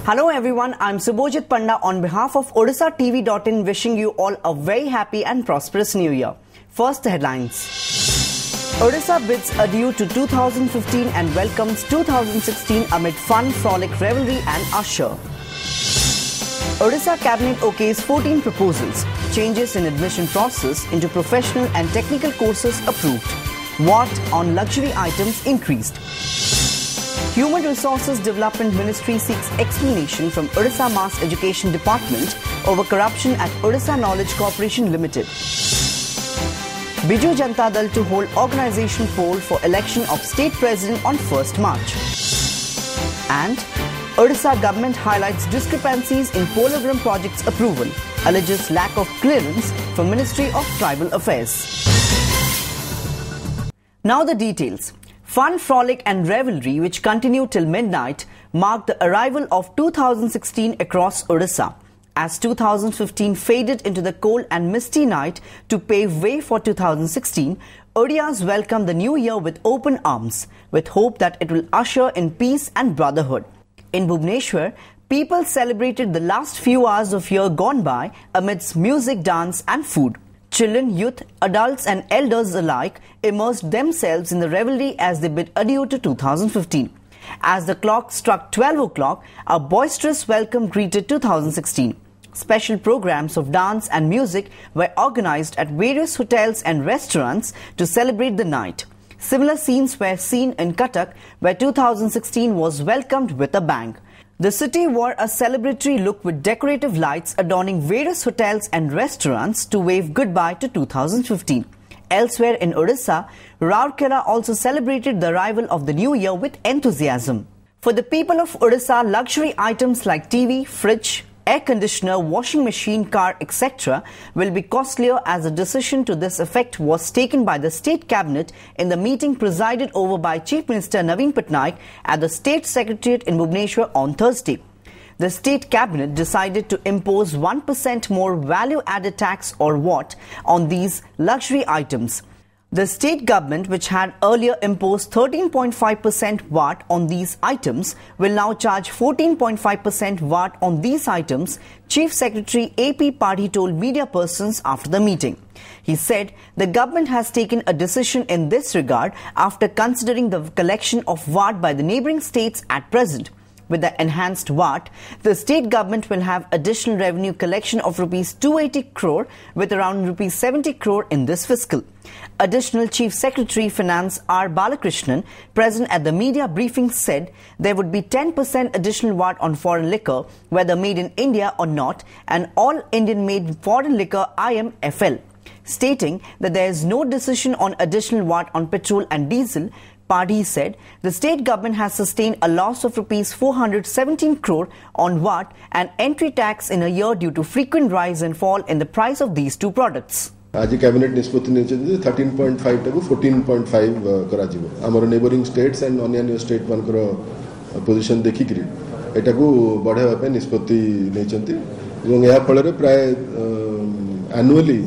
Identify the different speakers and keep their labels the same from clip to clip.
Speaker 1: Hello everyone, I'm Subhojit Panda on behalf of OdissaTV.in wishing you all a very happy and prosperous new year. First, the headlines. Odisha bids adieu to 2015 and welcomes 2016 amid fun, frolic, revelry and usher. Odisha Cabinet okays 14 proposals. Changes in admission process into professional and technical courses approved. VAT on luxury items increased. Human Resources Development Ministry seeks explanation from Odisha Mass Education Department over corruption at Odisha Knowledge Corporation Limited. Biju Janata Dal to hold organisation poll for election of state president on 1st March. And Odisha government highlights discrepancies in Pologram project's approval, alleges lack of clearance from Ministry of Tribal Affairs. Now the details. Fun, frolic and revelry, which continued till midnight, marked the arrival of 2016 across Odisha. As 2015 faded into the cold and misty night to pave way for 2016, Odias welcomed the new year with open arms, with hope that it will usher in peace and brotherhood. In Bhubaneswar, people celebrated the last few hours of year gone by amidst music, dance and food. Children, youth, adults and elders alike immersed themselves in the revelry as they bid adieu to 2015. As the clock struck 12 o'clock, a boisterous welcome greeted 2016. Special programs of dance and music were organized at various hotels and restaurants to celebrate the night. Similar scenes were seen in Cuttack, where 2016 was welcomed with a bang. The city wore a celebratory look with decorative lights adorning various hotels and restaurants to wave goodbye to 2015. Elsewhere in Odisha, Rourkela also celebrated the arrival of the new year with enthusiasm. For the people of Odisha, luxury items like TV, fridge, air conditioner, washing machine, car, etc. will be costlier, as a decision to this effect was taken by the State Cabinet in the meeting presided over by Chief Minister Naveen Patnaik at the State Secretariat in Bhubaneswar on Thursday. The State Cabinet decided to impose 1% more value-added tax or VAT on these luxury items. The state government, which had earlier imposed 13.5% VAT on these items, will now charge 14.5% VAT on these items, Chief Secretary A.P. Padhi told media persons after the meeting. He said the government has taken a decision in this regard after considering the collection of VAT by the neighbouring states at present. With the enhanced VAT, the state government will have additional revenue collection of Rs 280 crore with around Rs 70 crore in this fiscal. Additional Chief Secretary Finance R. Balakrishnan, present at the media briefing, said there would be 10% additional VAT on foreign liquor, whether made in India or not, and all Indian-made foreign liquor IMFL. Stating that there is no decision on additional VAT on petrol and diesel, Padhi said the state government has sustained a loss of Rs 417 crore on VAT and entry tax in a year due to frequent rise and fall in the price of these two products.
Speaker 2: आज cabinet निष्पत्ति नहीं 13.5 टाकू 14.5 करा जिवो हमर neighbouring states and अन्य state मानकर position देखि करी एटा को बढ़ावा पे निष्पत्ति नहीं चंती एवं या फल रे प्राय एनुअली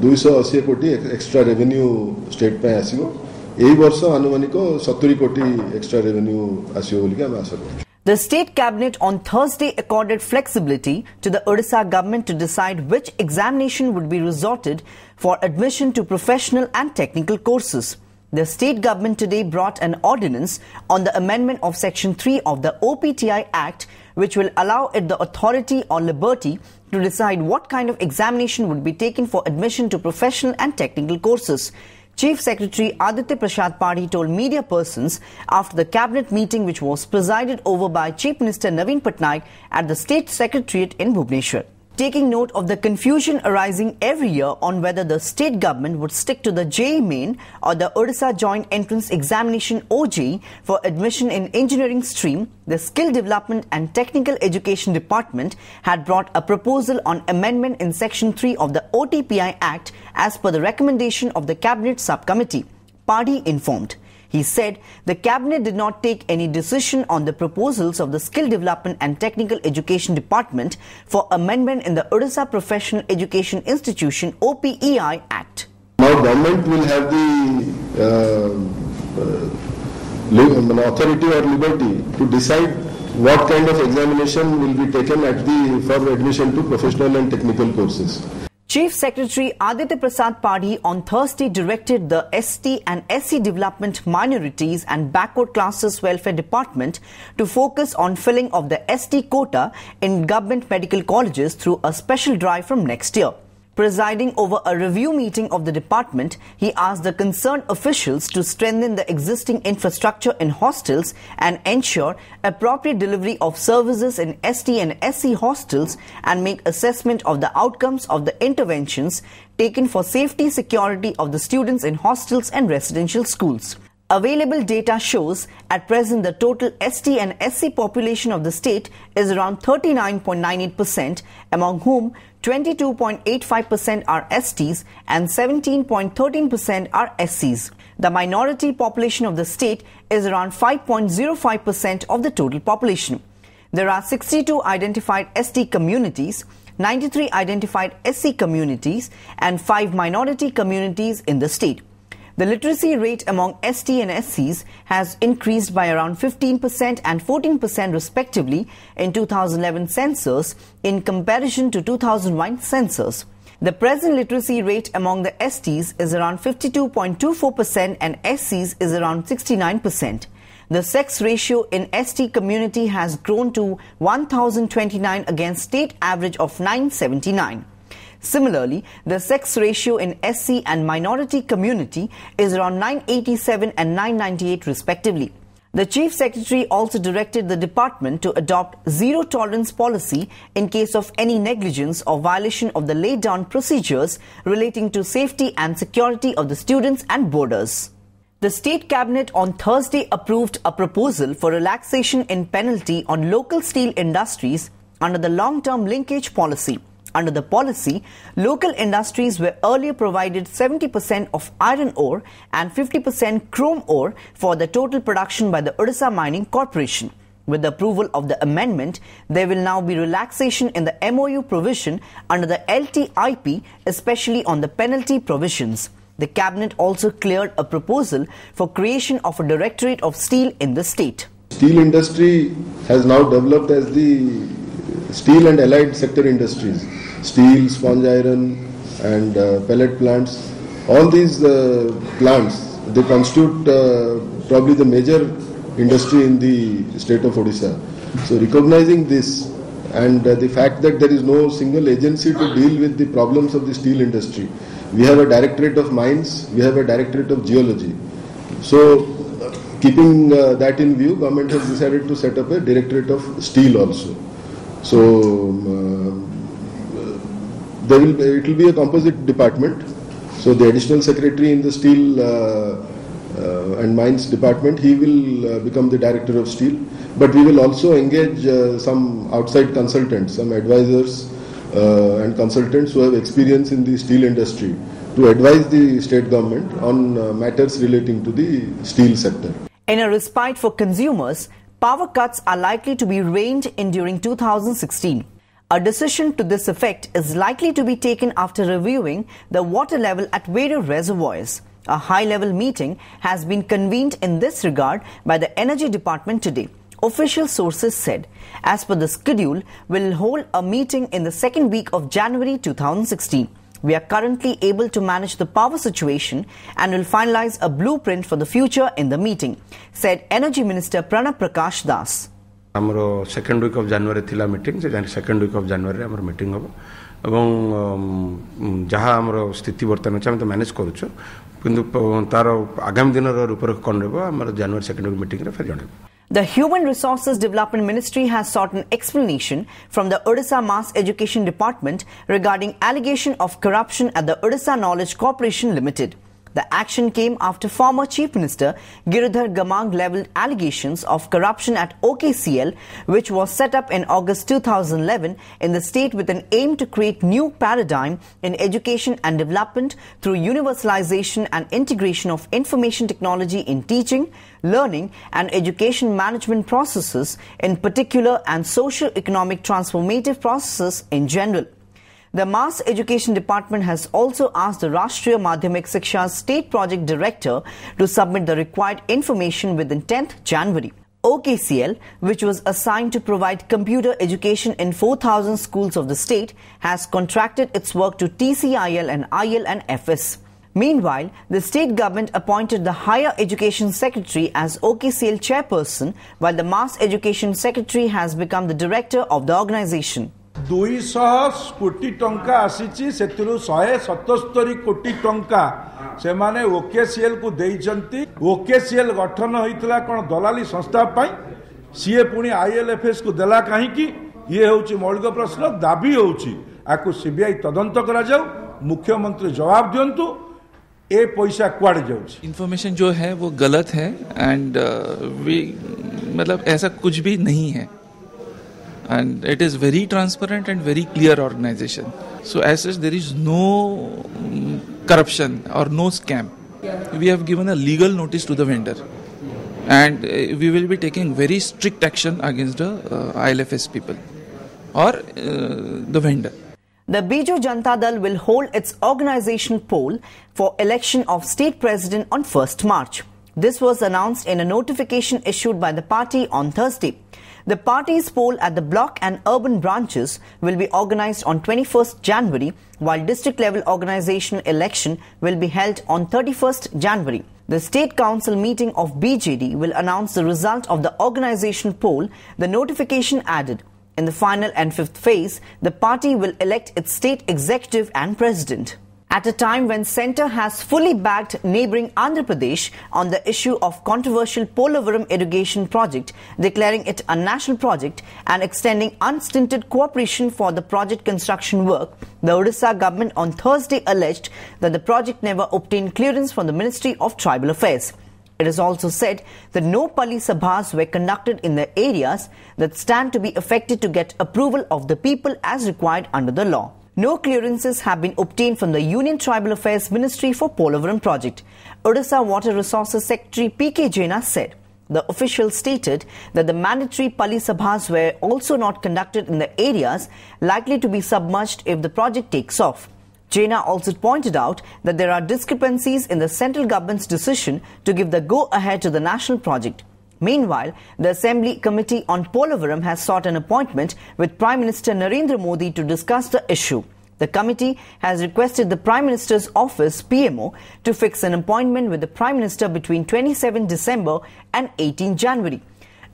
Speaker 2: 280 कोटी एक्स्ट्रा रेवेन्यू स्टेट पे आसीबो एई वर्ष अनुमानिक 70 कोटी एक्स्ट्रा रेवेन्यू आसीबो बोली हम आशा करछी.
Speaker 1: The State Cabinet on Thursday accorded flexibility to the Odisha government to decide which examination would be resorted for admission to professional and technical courses. The state government today brought an ordinance on the amendment of Section 3 of the OPTI Act, which will allow it the authority or liberty to decide what kind of examination would be taken for admission to professional and technical courses. Chief Secretary Aditya Prasad Padhi told media persons after the cabinet meeting, which was presided over by Chief Minister Naveen Patnaik at the State Secretariat in Bhubaneswar. Taking note of the confusion arising every year on whether the state government would stick to the JEE Main or the Odisha Joint Entrance Examination OJEE for admission in engineering stream, the Skill Development and Technical Education Department had brought a proposal on amendment in Section 3 of the OTPI Act as per the recommendation of the Cabinet Subcommittee. Padhi informed. He said the Cabinet did not take any decision on the proposals of the Skill Development and Technical Education Department for amendment in the Odisha Professional Education Institution OPEI Act.
Speaker 2: Now government will have the authority or liberty to decide what kind of examination will be taken for admission to professional and technical courses.
Speaker 1: Chief Secretary Aditya Prasad Padhi on Thursday directed the ST and SC Development Minorities and Backward Classes Welfare Department to focus on filling of the ST quota in government medical colleges through a special drive from next year. Presiding over a review meeting of the department, he asked the concerned officials to strengthen the existing infrastructure in hostels and ensure appropriate delivery of services in ST and SC hostels and make assessment of the outcomes of the interventions taken for safety security of the students in hostels and residential schools. Available data shows at present the total ST and SC population of the state is around 39.98%, among whom 22.85% are STs and 17.13% are SCs. The minority population of the state is around 5.05% of the total population. There are 62 identified ST communities, 93 identified SC communities and 5 minority communities in the state. The literacy rate among ST and SCs has increased by around 15% and 14% respectively in 2011 census in comparison to 2001 census. The present literacy rate among the STs is around 52.24% and SCs is around 69%. The sex ratio in ST community has grown to 1,029 against state average of 979. Similarly, the sex ratio in SC and minority community is around 987 and 998 respectively. The Chief Secretary also directed the department to adopt zero tolerance policy in case of any negligence or violation of the laid down procedures relating to safety and security of the students and boarders. The State Cabinet on Thursday approved a proposal for relaxation in penalty on local steel industries under the long-term linkage policy. Under the policy, local industries were earlier provided 70% of iron ore and 50% chrome ore for the total production by the Odisha Mining Corporation. With the approval of the amendment, there will now be relaxation in the MOU provision under the LTIP, especially on the penalty provisions. The Cabinet also cleared a proposal for creation of a Directorate of Steel in the state.
Speaker 2: Steel industry has now developed as the steel and allied sector industries. Steel, sponge iron and pellet plants. All these plants, they constitute probably the major industry in the state of Odisha. So recognizing this and the fact that there is no single agency to deal with the problems of the steel industry. We have a Directorate of Mines, we have a Directorate of Geology. So keeping that in view, government has decided to set up a Directorate of Steel also. So it will be a composite department. So the additional secretary in the Steel and Mines department, he will become the Director of Steel. But we will also engage some outside consultants, some advisors and consultants who have experience in the steel industry to advise the state government on matters relating to the steel sector.
Speaker 1: In a respite for consumers, power cuts are likely to be reined in during 2016. A decision to this effect is likely to be taken after reviewing the water level at various reservoirs. A high-level meeting has been convened in this regard by the Energy Department today. Official sources said, as per the schedule, we'll hold a meeting in the second week of January 2016. We are currently able to manage the power situation and will finalize a blueprint for the future in the meeting, said Energy Minister Pranab Prakash Das.
Speaker 3: Our second week of January thila meeting, second week of January our meeting hobo ebong jaha amaro sthiti bartan acha ame manage karuchu kintu taro agam dinara rupare kon rebo amaro January second week meeting re fer janebo.
Speaker 1: The Human Resources Development Ministry has sought an explanation from the Odisha Mass Education Department regarding allegation of corruption at the Odisha Knowledge Corporation Limited. The action came after former Chief Minister Giridhar Gamang levelled allegations of corruption at OKCL, which was set up in August 2011 in the state with an aim to create new paradigm in education and development through universalization and integration of information technology in teaching, learning and education management processes in particular and socio-economic transformative processes in general. The Mass Education Department has also asked the Rashtriya Madhyamik Shiksha State Project Director to submit the required information within 10th January. OKCL, which was assigned to provide computer education in 4,000 schools of the state, has contracted its work to TCIL and IL and FS. Meanwhile, the state government appointed the Higher Education Secretary as OKCL chairperson, while the Mass Education Secretary has become the director of the organization.
Speaker 4: 200 कोटी टंका आसीची सेतिरु 177 कोटी टंका से माने ओकेसीएल को देइचंती ओकेसीएल गठन होइतला कोन दलाली संस्था पई सीए पुनी आईएलएफएस को देला काहे की ये होची मौलिक प्रश्न दाबी होची आकु सीबीआई तदंत करा जाऊ मुख्यमंत्री जवाब दियंतु ए पैसा कुआडे जाउची
Speaker 5: इंफॉर्मेशन जो है वो गलत है एंड मतलब ऐसा कुछ भी नहीं है. And it is very transparent and very clear organization. So as such, there is no corruption or no scam. We have given a legal notice to the vendor. And we will be taking very strict action against the ILFS people or the vendor.
Speaker 1: The Biju Janata Dal will hold its organization poll for election of state president on 1st March. This was announced in a notification issued by the party on Thursday. The party's poll at the block and urban branches will be organized on 21st January, while district-level organization election will be held on 31st January. The State Council meeting of BJD will announce the result of the organization poll, the notification added. In the final and fifth phase, the party will elect its state executive and president. At a time when Centre has fully backed neighbouring Andhra Pradesh on the issue of controversial Polavaram irrigation project, declaring it a national project and extending unstinted cooperation for the project construction work, the Odisha government on Thursday alleged that the project never obtained clearance from the Ministry of Tribal Affairs. It is also said that no Pali Sabhas were conducted in the areas that stand to be affected to get approval of the people as required under the law. No clearances have been obtained from the Union Tribal Affairs Ministry for Polavaram project. Odisha Water Resources Secretary P.K. Jaina said. The official stated that the mandatory Pali Sabhas were also not conducted in the areas likely to be submerged if the project takes off. Jaina also pointed out that there are discrepancies in the central government's decision to give the go-ahead to the national project. Meanwhile, the Assembly Committee on Polavaram has sought an appointment with Prime Minister Narendra Modi to discuss the issue. The committee has requested the Prime Minister's office, PMO, to fix an appointment with the Prime Minister between 27 December and 18 January.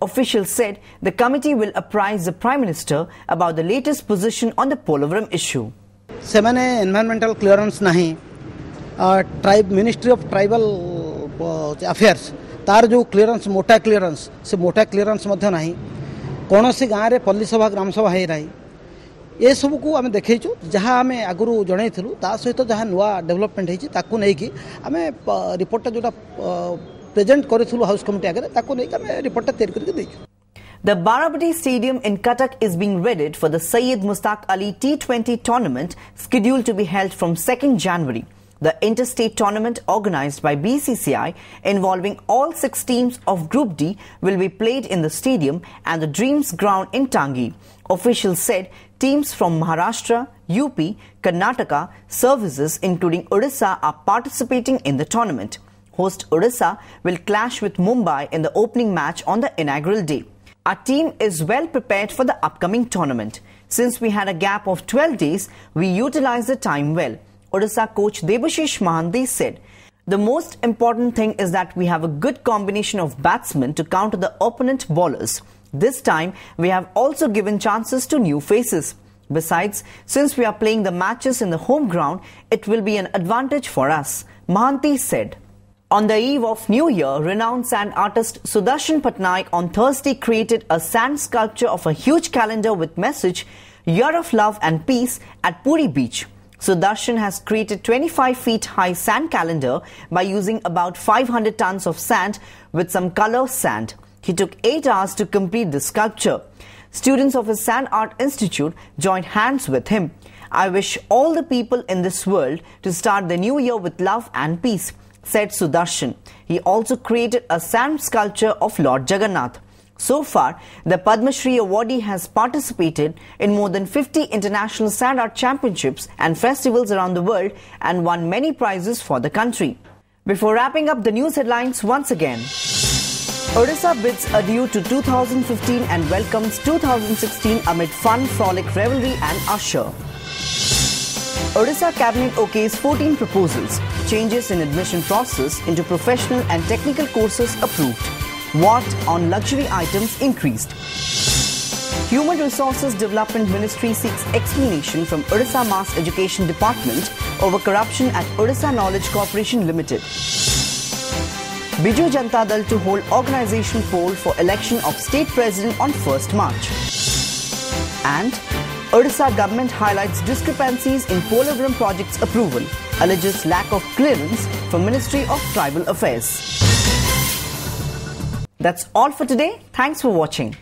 Speaker 1: Officials said the committee will apprise the Prime Minister about the latest position on the Polavaram issue.
Speaker 6: Semane environmental clearance nahi, Ministry of Tribal Affairs. तार जो clearance मोटा clearance से मोटा clearance मध्य नहीं कौन सी गाँव में पल्ली सभा ग्राम सभा है रही ये सब को आम देखु जहाँ आम आगु जनईलु ता सहित जहाँ नुआ डेवलपमेंट होती नहीं कि आम रिपोर्ट जोटा प्रेजेंट करूँ हाउस कमिटी आगे नहीं रिपोर्ट तैयारी करके
Speaker 1: The Barabati Stadium in Cuttack is being readied for the Syed Mustaq Ali T20 tournament scheduled to be held from 2nd January. The interstate tournament organized by BCCI involving all 6 teams of Group D will be played in the stadium and the Dreams ground in Tangi. Officials said teams from Maharashtra, UP, Karnataka, services including Odisha are participating in the tournament. Host Odisha will clash with Mumbai in the opening match on the inaugural day. Our team is well prepared for the upcoming tournament. Since we had a gap of 12 days, we utilized the time well. Odisha coach Debashish Mahanti said, the most important thing is that we have a good combination of batsmen to counter the opponent bowlers. This time, we have also given chances to new faces. Besides, since we are playing the matches in the home ground, it will be an advantage for us, Mahanti said. On the eve of New Year, renowned sand artist Sudarshan Patnaik on Thursday created a sand sculpture of a huge calendar with message, Year of Love and Peace at Puri Beach. Sudarshan has created 25 feet high sand calendar by using about 500 tons of sand with some color sand. He took 8 hours to complete the sculpture. Students of his Sand Art Institute joined hands with him. I wish all the people in this world to start the new year with love and peace, said Sudarshan. He also created a sand sculpture of Lord Jagannath. So far, the Padma Shri awardee has participated in more than 50 international sand art championships and festivals around the world and won many prizes for the country. Before wrapping up the news headlines once again. Odisha bids adieu to 2015 and welcomes 2016 amid fun, frolic, revelry and usher. Odisha Cabinet okays 14 proposals. Changes in admission process into professional and technical courses approved. VAT on luxury items increased. Human Resources Development Ministry seeks explanation from Odisha Mass Education Department over corruption at Odisha Knowledge Corporation Limited. Biju Janata Dal to hold organisation poll for election of state president on 1st March. And Odisha government highlights discrepancies in Polavaram project's approval, alleges lack of clearance from Ministry of Tribal Affairs. That's all for today. Thanks for watching.